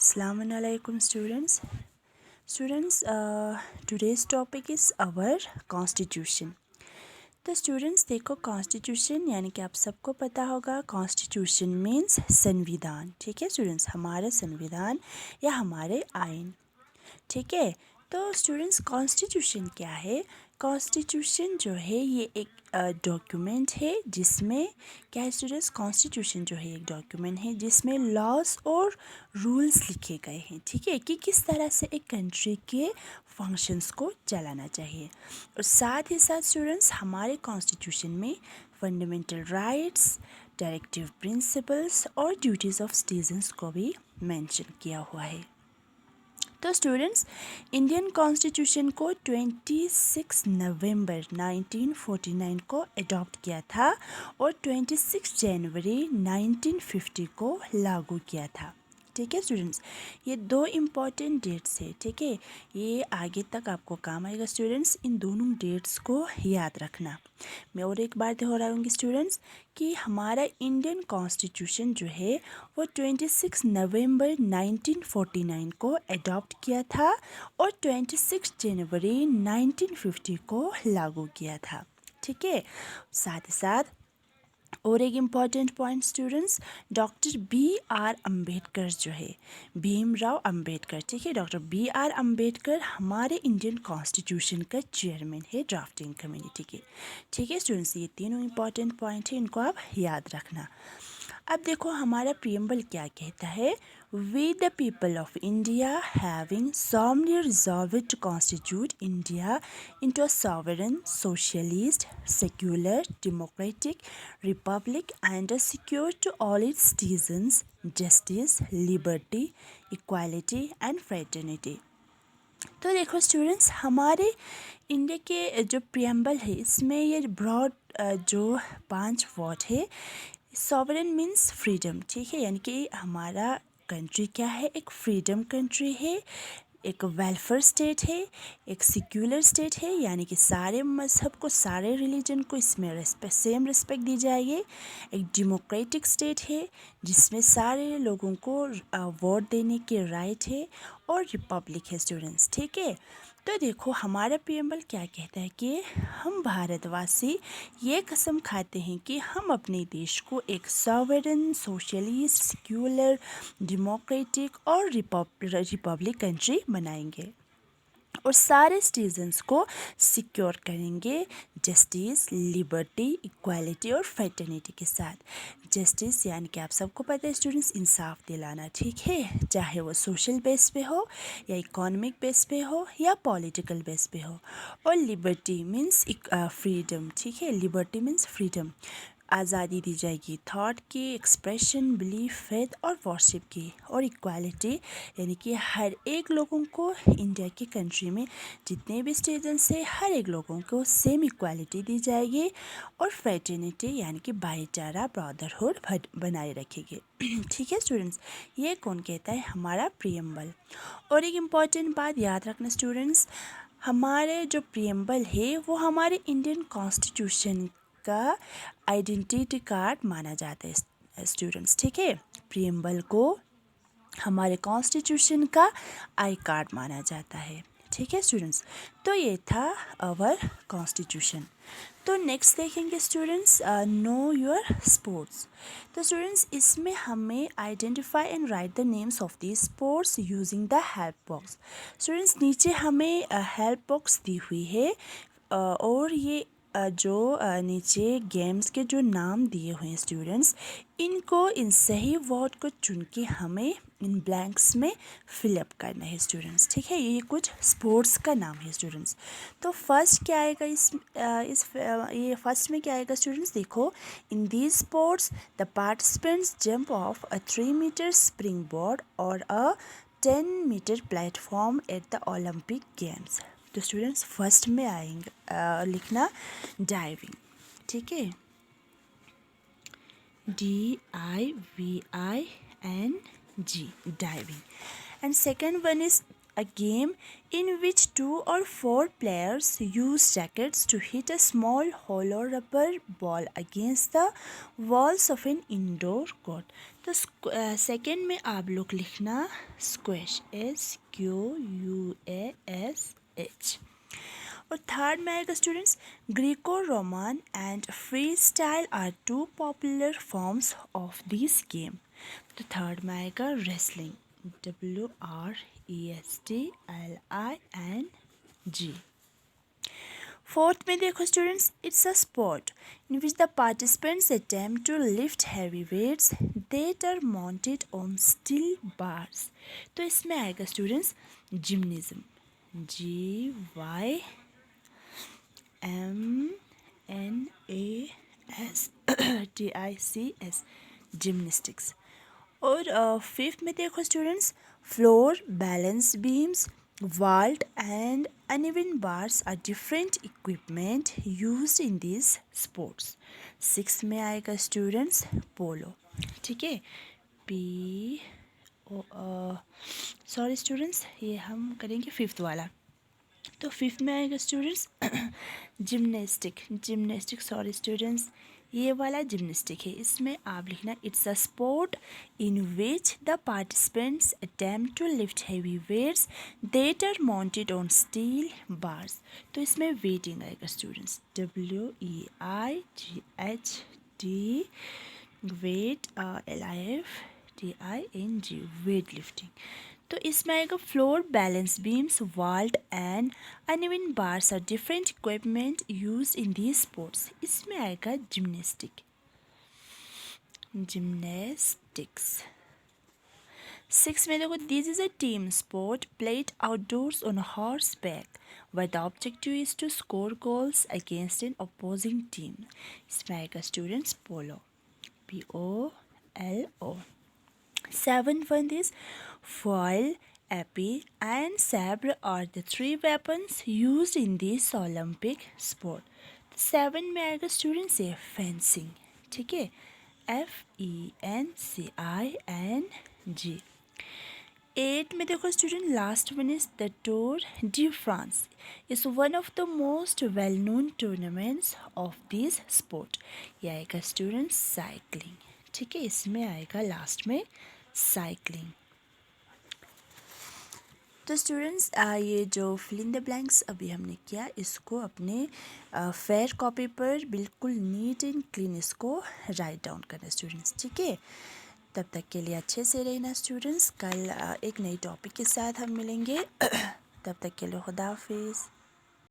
Assalamu alaikum students. Today's topic is our constitution. तो students देखो constitution यानी कि आप सबको पता होगा कॉन्स्टिट्यूशन मीन्स संविधान. ठीक है स्टूडेंट्स, हमारा संविधान या हमारे आइन. ठीक है. तो स्टूडेंट्स कॉन्स्टिट्यूशन क्या है? कॉन्स्टिट्यूशन जो है ये एक डॉक्यूमेंट है जिसमें क्या है स्टूडेंट्स, कॉन्स्टिट्यूशन जो है एक डॉक्यूमेंट है जिसमें लॉज और रूल्स लिखे गए हैं. ठीक है, कि किस तरह से एक कंट्री के फंक्शंस को चलाना चाहिए. और साथ ही साथ स्टूडेंट्स हमारे कॉन्स्टिट्यूशन में फंडामेंटल राइट्स, डायरेक्टिव प्रिंसिपल्स और ड्यूटीज़ ऑफ सिटीजन्स को भी मेंशन किया हुआ है. तो स्टूडेंट्स इंडियन कॉन्स्टिट्यूशन को 26 नवंबर 1949 को अडॉप्ट किया था और 26 जनवरी 1950 को लागू किया था. ठीक है स्टूडेंट्स, ये दो इम्पॉर्टेंट डेट्स है. ठीक है, ये आगे तक आपको काम आएगा स्टूडेंट्स. इन दोनों डेट्स को याद रखना. मैं और एक बार दोहराऊंगी स्टूडेंट्स कि हमारा इंडियन कॉन्स्टिट्यूशन जो है वो 26 नवंबर 1949 को अडॉप्ट किया था और 26 जनवरी 1950 को लागू किया था. ठीक है, साथ ही साथ और एक important point students, doctor B.R. Ambedkar जो है, भीमराव अम्बेडकर. ठीक है, डॉक्टर B.R. अम्बेडकर हमारे इंडियन कॉन्स्टिट्यूशन का चेयरमैन है ड्राफ्टिंग कमेटी के. ठीक है स्टूडेंट्स, ये तीनों इम्पॉर्टेंट पॉइंट है, इनको आप याद रखना. अब देखो हमारा प्रीएम्बल क्या कहता है. We the people of India having solemnly resolved to constitute India into a sovereign, socialist, secular, democratic republic and secure to all its citizens justice, liberty, equality and fraternity. तो देखो स्टूडेंट्स हमारे India के जो preamble है इसमें ये broad जो 5 word है. Sovereign means freedom. ठीक है, यानी कि हमारा कंट्री क्या है, एक फ्रीडम कंट्री है, एक वेलफेयर स्टेट है, एक सिक्युलर स्टेट है यानी कि सारे मज़हब को, सारे रिलीजन को इसमें सेम रिस्पेक्ट दी जाएगी. एक डेमोक्रेटिक स्टेट है जिसमें सारे लोगों को वोट देने के राइट है और रिपब्लिक है स्टूडेंट्स. ठीक है, तो देखो हमारा प्रीएम्बल क्या कहता है कि हम भारतवासी ये कसम खाते हैं कि हम अपने देश को एक सॉवरेन, सोशलिस्ट, सेक्युलर, डेमोक्रेटिक और रिपब्लिक कंट्री बनाएंगे और सारे सिटीजन्स को सिक्योर करेंगे जस्टिस, लिबर्टी, इक्वालिटी और फ्रेटर्निटी के साथ. जस्टिस यानी कि आप सबको पता है स्टूडेंट्स, इंसाफ दिलाना. ठीक है, चाहे वो सोशल बेस पे हो या इकोनॉमिक बेस पे हो या पॉलिटिकल बेस पे हो. और लिबर्टी मीन्स फ्रीडम. ठीक है, लिबर्टी मीन्स फ्रीडम, आज़ादी दी जाएगी थॉट की, एक्सप्रेशन, बिलीफ, फेथ और वर्शिप की. और इक्वालिटी यानी कि हर एक लोगों को इंडिया की कंट्री में जितने भी सिटीजन्स हैं हर एक लोगों को सेम इक्वालिटी दी जाएगी. और फ्रेटर्निटी यानी कि भाईचारा, ब्रदरहुड बनाए रखेंगे. ठीक है स्टूडेंट्स, ये कौन कहता है, हमारा प्रीएम्बल. और एक इम्पॉर्टेंट बात याद रखना स्टूडेंट्स, हमारे जो प्रीएम्बल है वो हमारे इंडियन कॉन्स्टिट्यूशन का आइडेंटिटी कार्ड माना जाता है स्टूडेंट्स. ठीक है, प्रीएम्बल को हमारे कॉन्स्टिट्यूशन का आई कार्ड माना जाता है. ठीक है स्टूडेंट्स, तो ये था आवर कॉन्स्टिट्यूशन. तो नेक्स्ट देखेंगे स्टूडेंट्स नो योर स्पोर्ट्स. तो स्टूडेंट्स इसमें हमें identify and right the names of the sports using the help box. Students नीचे हमें हेल्प बॉक्स दी हुई है और ये जो नीचे गेम्स के जो नाम दिए हुए हैं स्टूडेंट्स, इनको इन सही वर्ड को चुन के हमें इन ब्लैंक्स में फिलअप करना है स्टूडेंट्स. ठीक है, ये कुछ स्पोर्ट्स का नाम है स्टूडेंट्स. तो फर्स्ट क्या आएगा ये फर्स्ट में क्या आएगा स्टूडेंट्स, देखो in these sports the participants jump off a 3 metre spring board और a 10 metre platform at the Olympic games. तो स्टूडेंट्स फर्स्ट में आएंगे लिखना डाइविंग. ठीक है, DIVING, diving. And second one is a game in which 2 or 4 players use rackets to hit a small hollow rubber ball against the walls of an indoor court. तो second में आप लोग लिखना स्क्वैश, SQUASH। और third में आएगा students, Greco Roman and free style are to popular forms of this game. तो third में आएगा रेसलिंग, WRESTLING। फोर्थ में देखो students, it's a sport in which the participants attempt to lift heavy weights that are mounted on steel bars. तो इसमें आएगा students जिम्निज्म, GYMNASTICS, जिम्निस्टिक्स। और fifth में देखो students, floor, balance beams, vault and uneven bars are different equipment used in these sports. Six में आएगा students पोलो, ठीक है, सॉरी स्टूडेंट्स, ये हम करेंगे फिफ्थ वाला। तो फिफ्थ में आएगा स्टूडेंट्स जिम्नास्टिक, सॉरी स्टूडेंट्स, ये वाला जिम्नास्टिक है। इसमें आप लिखना it's a sport in which the participants attempt to lift heavy weights that are mounted on steel bars. तो इसमें वेटिंग आएगा students, WEIGHT, weight, LIFTING, weight lifting. तो इसमें आएगा floor, balance beams, vault and uneven bars are different equipment use in these sports. इसमें आएगा gymnastics. Six में देखो, this is a team sport played outdoors on horseback where the objective is to score goals against an opposing team. इसमें आएगा students polo, POLO। Seventh one is foil, épée and sabre are the three weapons used in this Olympic sport. Seven में आएगा students ये fencing, ठीक है, FENCING। Eight में देखो student, last one is the Tour de France is one of the most well known tournaments of this sport. ये आएगा student cycling, ठीक है, इसमें आएगा लास्ट में साइकिलिंग। तो स्टूडेंट्स ये जो फिल इन द ब्लैंक्स अभी हमने किया, इसको अपने फेयर कॉपी पर बिल्कुल नीट एंड क्लीन इसको राइट डाउन करना स्टूडेंट्स, ठीक है। तब तक के लिए अच्छे से रहना स्टूडेंट्स, कल एक नई टॉपिक के साथ हम मिलेंगे। तब तक के लिए खुदा हाफिज़।